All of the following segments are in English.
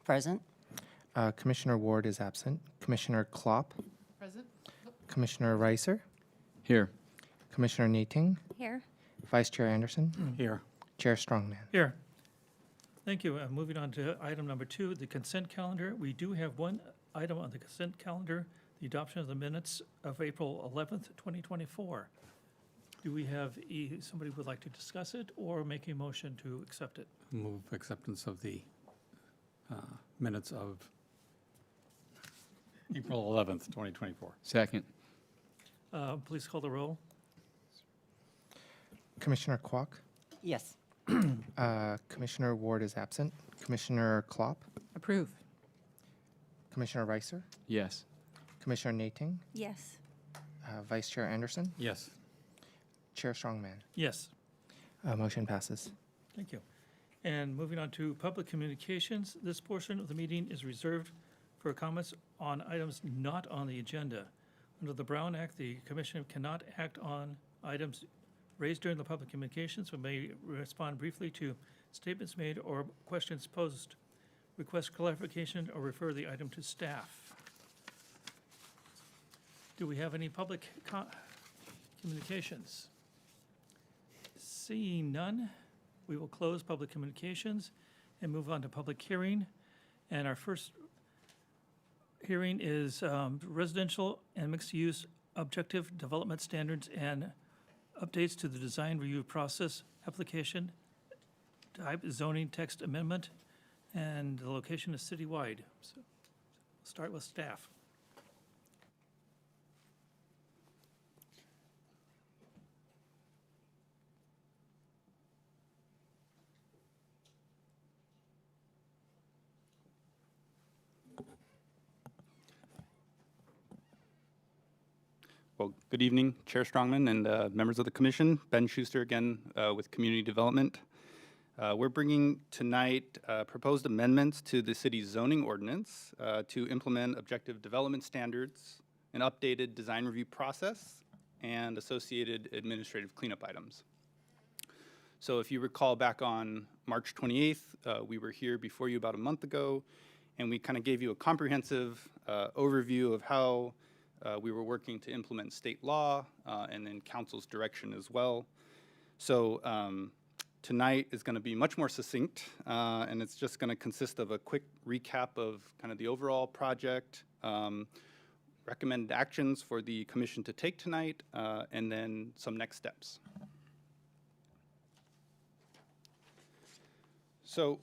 Present. Commissioner Ward is absent. Commissioner Klopp. Present. Commissioner Reiser. Here. Commissioner Nating. Here. Vice Chair Anderson. Here. Chair Strongman. Here. Thank you. Moving on to item number 2, the consent calendar. We do have one item on the consent calendar, the adoption of the minutes of April 11th, 2024. Do we have somebody who would like to discuss it or make a motion to accept it? Move acceptance of the minutes of April 11th, 2024. Second. Please call the roll. Commissioner Kwok. Yes. Commissioner Ward is absent. Commissioner Klopp. Approve. Commissioner Reiser. Yes. Commissioner Nating. Yes. Vice Chair Anderson. Yes. Chair Strongman. Yes. Motion passes. Thank you. And moving on to public communications, this portion of the meeting is reserved for comments on items not on the agenda. Under the Brown Act, the Commission cannot act on items raised during the public communications, but may respond briefly to statements made or questions posed, request clarification, or refer the item to staff. Do we have any public communications? Seeing none, we will close public communications and move on to public hearing. And our first hearing is residential and mixed-use objective development standards and updates to the design review process, application, type zoning text amendment, and the location is citywide. So we'll start with staff. Well, good evening, Chair Strongman and members of the Commission. Ben Schuster again with Community Development. We're bringing tonight proposed amendments to the city's zoning ordinance to implement objective development standards, an updated design review process, and associated administrative cleanup items. So if you recall back on March 28th, we were here before you about a month ago, and we kind of gave you a comprehensive overview of how we were working to implement state law and then council's direction as well. So tonight is going to be much more succinct, and it's just going to consist of a quick recap of kind of the overall project, recommended actions for the commission to take tonight, and then some next steps. So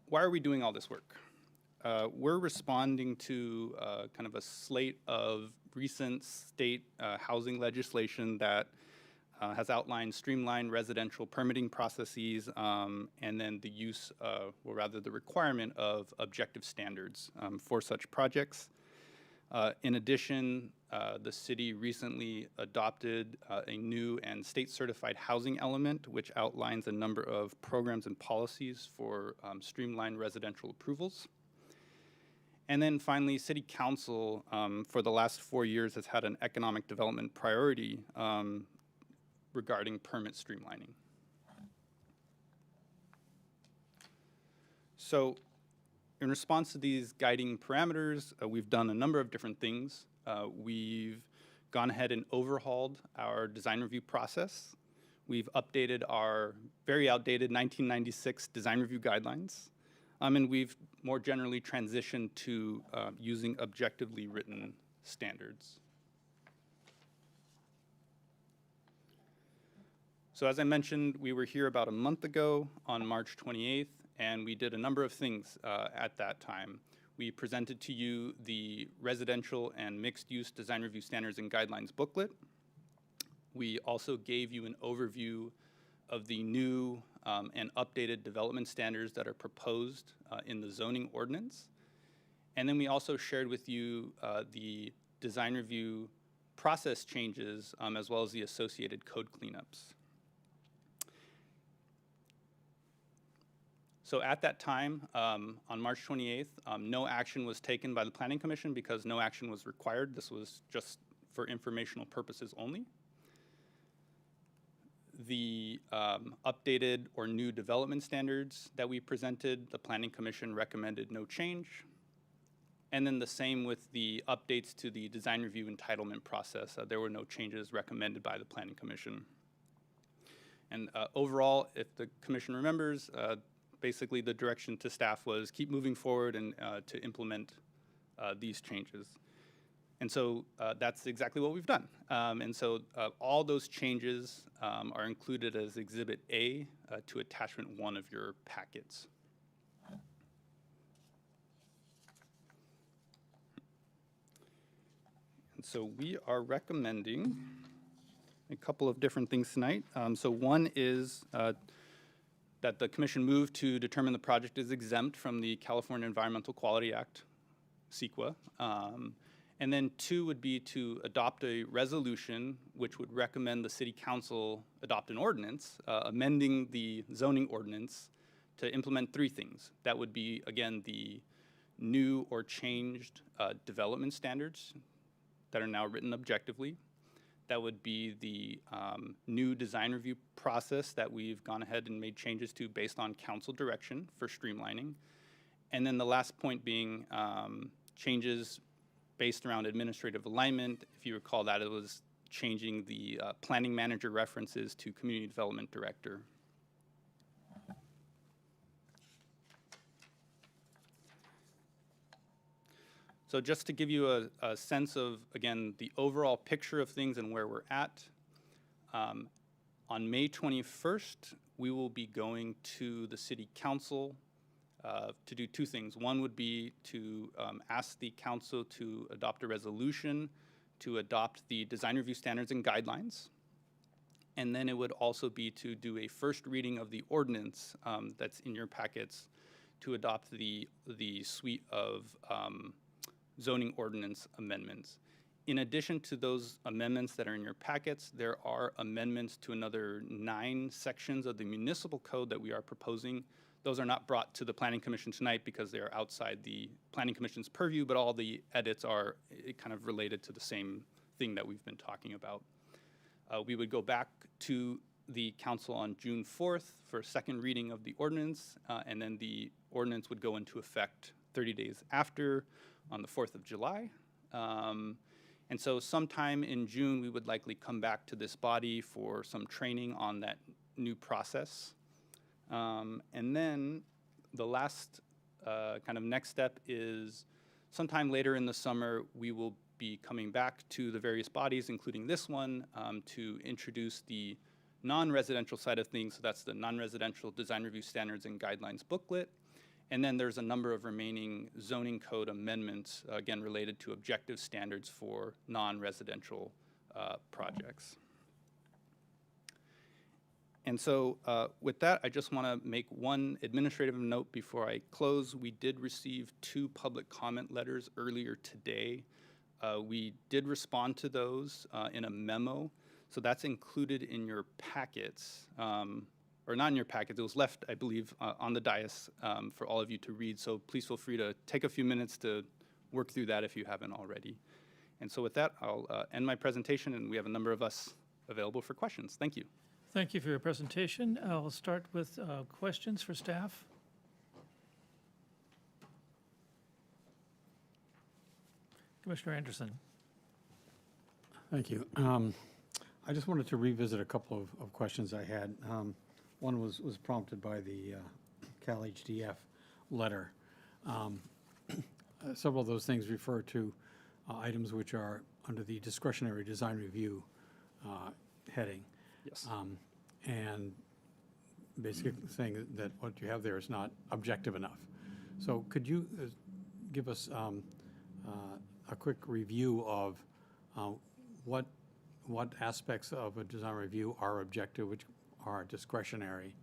why are we doing all this work? We're responding to kind of a slate of recent state housing legislation that has outlined streamlined residential permitting processes and then the use, or rather the requirement of objective standards for such projects. In addition, the city recently adopted a new and state-certified housing element, which outlines a number of programs and policies for streamlined residential approvals. And then finally, City Council, for the last 4 years, has had an economic development priority regarding permit streamlining. So in response to these guiding parameters, we've done a number of different things. We've gone ahead and overhauled our design review process. We've updated our very outdated 1996 design review guidelines. And we've more generally transitioned to using objectively written standards. So as I mentioned, we were here about a month ago on March 28th, and we did a number of things at that time. We presented to you the residential and mixed-use design review standards and guidelines booklet. We also gave you an overview of the new and updated development standards that are proposed in the zoning ordinance. And then we also shared with you the design review process changes as well as the associated code cleanups. So at that time, on March 28th, no action was taken by the Planning Commission because no action was required. This was just for informational purposes only. the updated or new development standards that we presented, the Planning Commission recommended no change. And then the same with the updates to the design review entitlement process. There were no changes recommended by the Planning Commission. And overall, if the commission remembers, basically the direction to staff was keep moving forward and to implement these changes. And so that's exactly what we've done. And so all those changes are included as Exhibit A to Attachment 1 of your packets. And so we are recommending a couple of different things tonight. So one is that the commission move to determine the project is exempt from the California Environmental Quality Act, CEQA. And then two would be to adopt a resolution which would recommend the city council adopt an ordinance, amending the zoning ordinance to implement three things. That would be, again, the new or changed development standards that are now written objectively. That would be the new design review process that we've gone ahead and made changes to based on council direction for streamlining. And then the last point being changes based around administrative alignment. If you recall that, it was changing the planning manager references to community development director. So just to give you a sense of, again, the overall picture of things and where we're at, on May 21st, we will be going to the city council to do two things. One would be to ask the council to adopt a resolution to adopt the design review standards and guidelines. And then it would also be to do a first reading of the ordinance that's in your packets to adopt the suite of zoning ordinance amendments. In addition to those amendments that are in your packets, there are amendments to another 9 sections of the municipal code that we are proposing. Those are not brought to the Planning Commission tonight because they are outside the Planning Commission's purview, but all the edits are kind of related to the same thing that we've been talking about. We would go back to the council on June 4th for a second reading of the ordinance, and then the ordinance would go into effect 30 days after, on the 4th of July. And so sometime in June, we would likely come back to this body for some training on that new process. And then the last kind of next step is sometime later in the summer, we will be coming back to the various bodies, including this one, to introduce the non-residential side of things. So that's the non-residential design review standards and guidelines booklet. And then there's a number of remaining zoning code amendments, again, related to objective standards for non-residential projects. And so with that, I just want to make one administrative note before I close. We did receive 2 public comment letters earlier today. We did respond to those in a memo. So that's included in your packets. Or not in your packet, it was left, I believe, on the dais for all of you to read. So please feel free to take a few minutes to work through that if you haven't already. And so with that, I'll end my presentation, and we have a number of us available for questions. Thank you. Thank you for your presentation. I'll start with questions for staff. Commissioner Anderson. Thank you. I just wanted to revisit a couple of questions I had. One was prompted by the Cal HDF letter. Several of those things refer to items which are under the discretionary design review heading. Yes. And basically saying that what you have there is not objective enough. So could you give us a quick review of what aspects of a design review are objective, which are discretionary,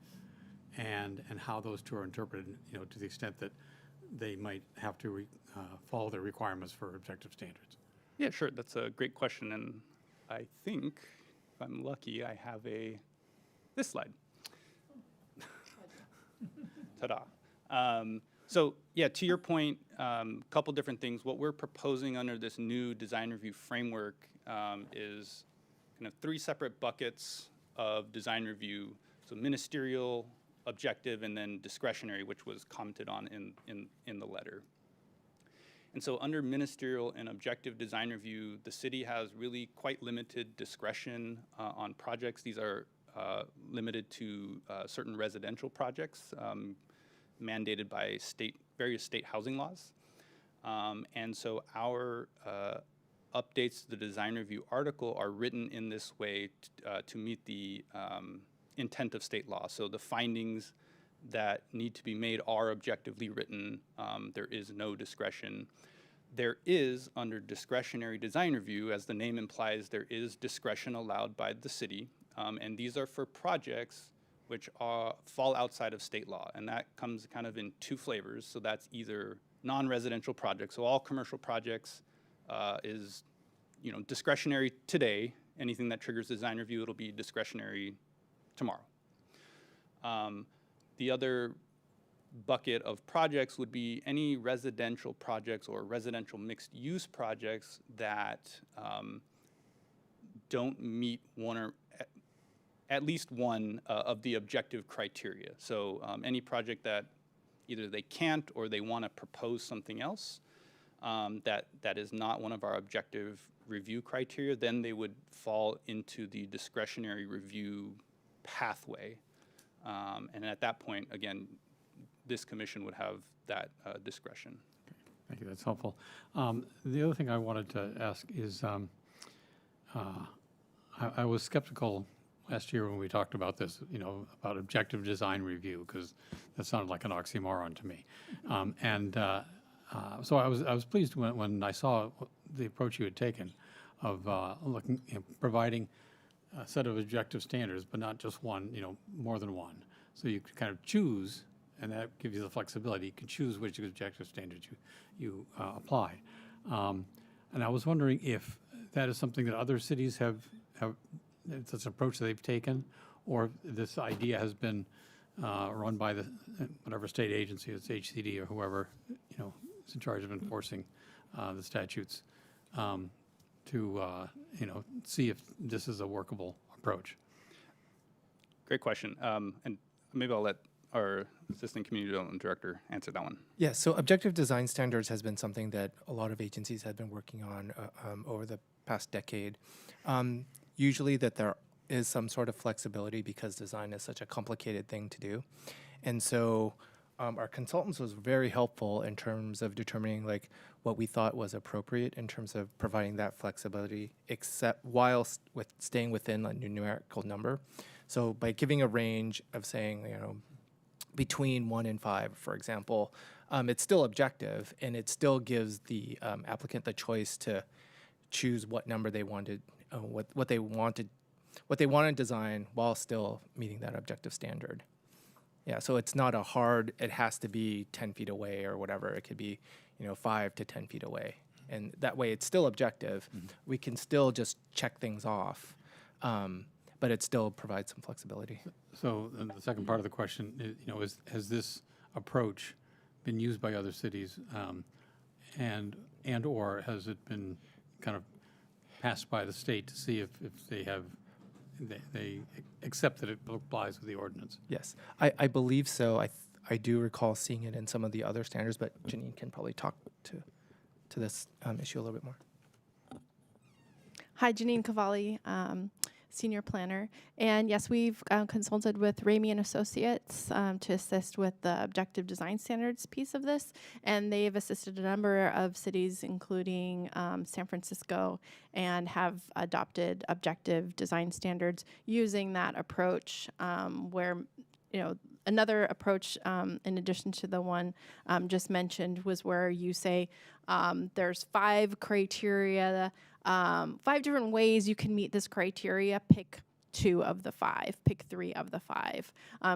and how those two are interpreted, to the extent that they might have to follow the requirements for objective standards? Yeah, sure. That's a great question. And I think, if I'm lucky, I have this slide. Ta-da. So yeah, to your point, a couple different things. What we're proposing under this new design review framework is kind of 3 separate buckets of design review, so ministerial, objective, and then discretionary, which was commented on in the letter. And so under ministerial and objective design review, the city has really quite limited discretion on projects. These are limited to certain residential projects mandated by various state housing laws. And so our updates to the design review article are written in this way to meet the intent of state law. So the findings that need to be made are objectively written. There is no discretion. There is, under discretionary design review, as the name implies, there is discretion allowed by the city. And these are for projects which fall outside of state law. And that comes kind of in two flavors. So that's either non-residential projects. So all commercial projects is, discretionary today. Anything that triggers design review, it'll be discretionary tomorrow. The other bucket of projects would be any residential projects or residential mixed use projects that don't meet one or at least one of the objective criteria. So any project that either they can't or they want to propose something else that is not one of our objective review criteria, then they would fall into the discretionary review pathway. And at that point, again, this commission would have that discretion. Thank you, that's helpful. The other thing I wanted to ask is, I was skeptical last year when we talked about this, about objective design review, because that sounded like an oxymoron to me. So I was pleased when I saw the approach you had taken of providing a set of objective standards, but not just one, more than one. So you could kind of choose, and that gives you the flexibility. You can choose which objective standards you apply. And I was wondering if that is something that other cities have it's an approach they've taken, or this idea has been run by whatever state agency, it's HCD or whoever, is in charge of enforcing the statutes, to see if this is a workable approach. Great question. And maybe I'll let our Assistant Community Development Director answer that one. Yeah, so objective design standards has been something that a lot of agencies have been working on over the past decade. Usually that there is some sort of flexibility because design is such a complicated thing to do. And so our consultants was very helpful in terms of determining what we thought was appropriate in terms of providing that flexibility, except while staying within a numerical number. So by giving a range of saying, between 1 and 5, for example, it's still objective, and it still gives the applicant the choice to choose what number they wanted, what they wanted to design while still meeting that objective standard. Yeah, so it's not it has to be 10 feet away or whatever. It could be, 5 to 10 feet away. And that way it's still objective. Mm-hmm. We can still just check things off, but it still provides some flexibility. So the second part of the question is, has this approach been used by other cities, and or has it been kind of passed by the state to see if they accept that it applies with the ordinance? Yes, I believe so. I do recall seeing it in some of the other standards, but Janine can probably talk to this issue a little bit more. Hi, Janine Cavalli, Senior Planner. And yes, we've consulted with Ramey and Associates to assist with the objective design standards piece of this. And they've assisted a number of cities, including San Francisco, and have adopted objective design standards using that approach where, another approach, in addition to the one just mentioned, was where you say there's 5 criteria, 5 different ways you can meet this criteria. Pick 2 of the 5, pick 3 of the 5.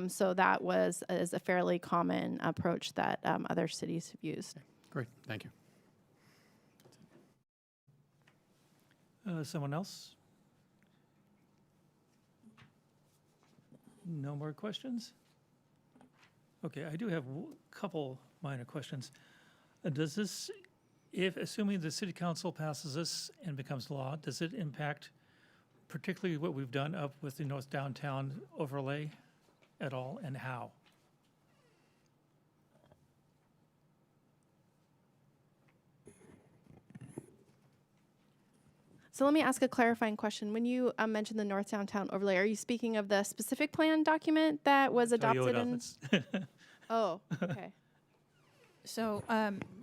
So that is a fairly common approach that other cities have used. Okay, great, thank you. Someone else? No more questions? Okay, I do have a couple minor questions. Does this, assuming the city council passes this and becomes law, does it impact particularly what we've done up with the North Downtown overlay at all, and how? So let me ask a clarifying question. When you mentioned the North Downtown overlay, are you speaking of the specific plan document that was adopted Toyota, in? it's- Oh, okay. So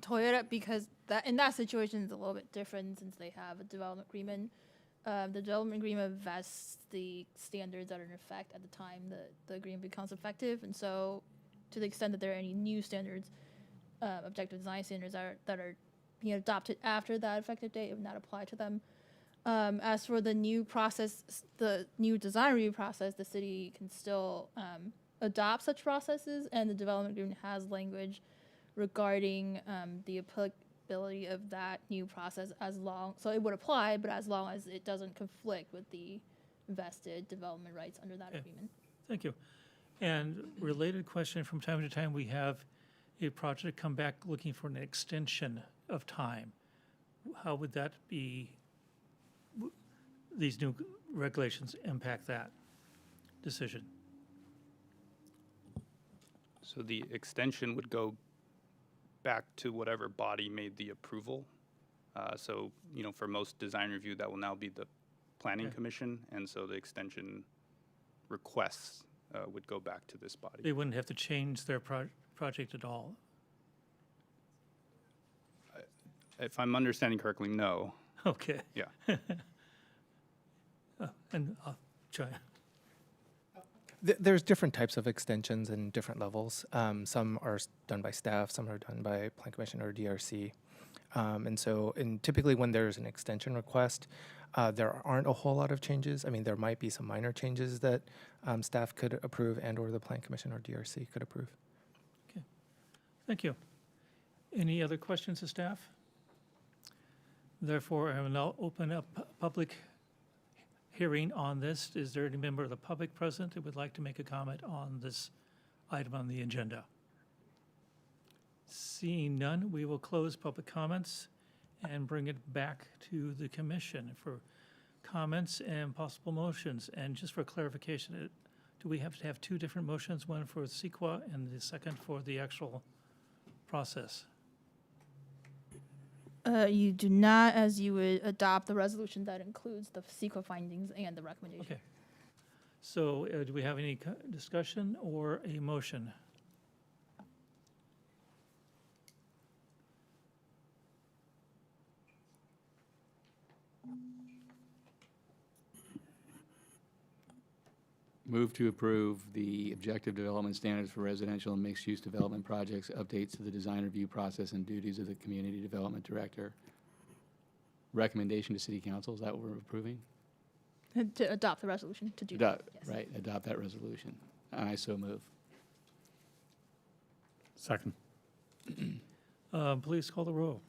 Toyota, because that in that situation is a little bit different since they have a development agreement. The development agreement vests the standards that are in effect at the time the agreement becomes effective, and so to the extent that there are any new standards, objective design standards that are being adopted after that effective date, it would not apply to them. As for the new process, the new design review process, the city can still adopt such processes, and the development agreement has language regarding the applicability of that new process so it would apply, but as long as it doesn't conflict with the vested development rights under that Okay. agreement. Thank you. And related question, from time to time, we have a project come back looking for an extension of time. How would that be, these new regulations impact that decision? So the extension would go back to whatever body made the approval. So, for most design review, that will now be the Planning Okay. Commission, and so the extension requests would go back to this body. They wouldn't have to change their project at all? If I'm understanding correctly, no. Okay. Yeah. And I'll try. There's different types of extensions and different levels. Some are done by staff, some are done by Plan Commission or DRC. And typically when there's an extension request, there aren't a whole lot of changes. I mean, there might be some minor changes that staff could approve and or the Plan Commission or DRC could approve. Thank you. Any other questions of staff? Therefore, I will now open up public hearing on this. Is there any member of the public present that would like to make a comment on this item on the agenda? Seeing none, we will close public comments and bring it back to the commission for comments and possible motions. And just for clarification, do we have to have two different motions, one for CEQA and the second for the actual process? You do not, as you would adopt the resolution that includes the CEQA findings and the recommendation. Okay. So do we have any discussion or a motion? Move to approve the objective development standards for residential and mixed-use development projects, updates to the design review process and duties of the community development director. Recommendation to city council, is that what we're approving? To adopt the resolution to do that. Adopt, Yes. right, adopt that resolution. I so move. Second. Please call the roll.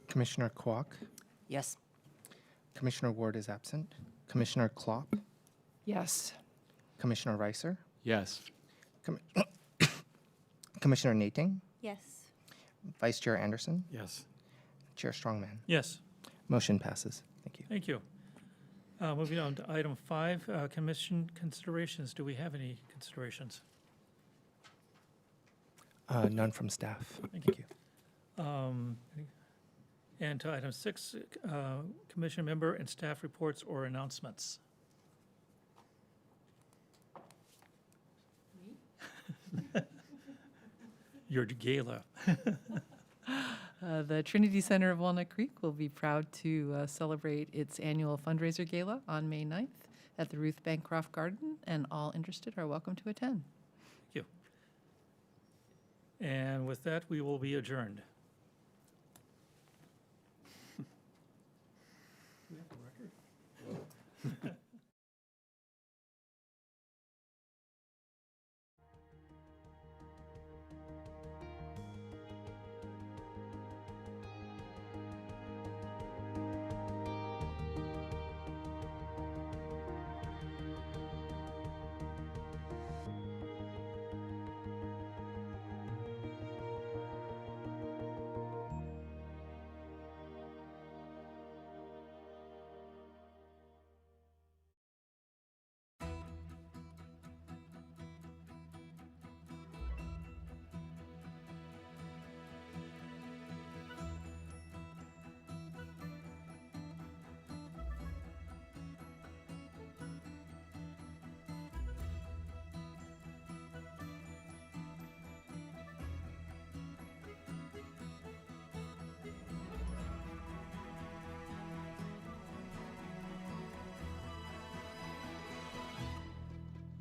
Commissioner Kwok, Yes. Commissioner Ward is absent. Commissioner Klopp, Yes. Commissioner Reiser, Yes. Commissioner Nating, Yes. Vice Chair Anderson, Yes. Chair Strongman. Yes, Motion passes. Thank you. thank you. Moving on to item 5, commission considerations. Do we have any considerations? None from staff. Thank Thank you. And to item 6, commission member and staff reports or announcements. Your gala. The Trinity Center of Walnut Creek will be proud to celebrate its annual fundraiser gala on May 9th at the Ruth Bancroft Garden, and all interested are welcome to attend. Thank you. And with that, we will be adjourned. We have a record?